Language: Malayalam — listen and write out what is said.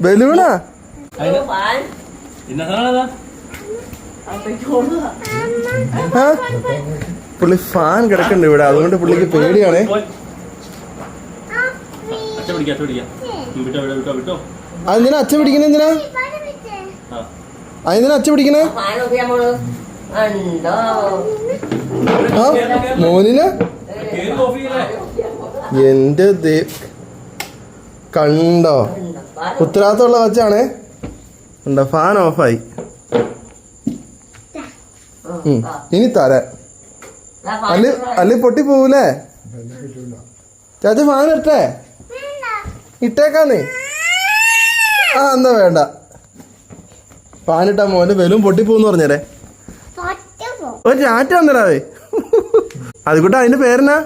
ബലൂണാ? പുള്ളി ഫാൻ കിടക്കണ്ട് ഇവിടെ, അതുകൊണ്ട് പുള്ളിക്ക് പേടിയാണേ. അതെന്തിനാ അച്ഛൻ പിടിക്കണേ? എന്തിനാ അതെന്തിനാ അച്ഛൻ പിടിക്കണേ? മോനിന് എന്റെ കണ്ടോ, ഉത്തരവാദിത്തമുള്ള കൊച്ചാണേ. ഉണ്ടോ, ഫാൻ ഓഫായി. ഇനി തരാൻ അല്ലെ പൊട്ടി പോവൂലേ? ചാച്ച ഫാൻ ഇട്ടേ, ഇട്ടേക്കാന്നേ. ആ എന്നാ വേണ്ട, ഫാനിട്ടാ മോന്റെ ബലൂൺ പൊട്ടിപ്പോന്ന് പറഞ്ഞേരെ. ഒരു ചാറ്റ വന്നടാവേ. അതുകൂട്ടാ അതിന്റെ പേരെന്നാ?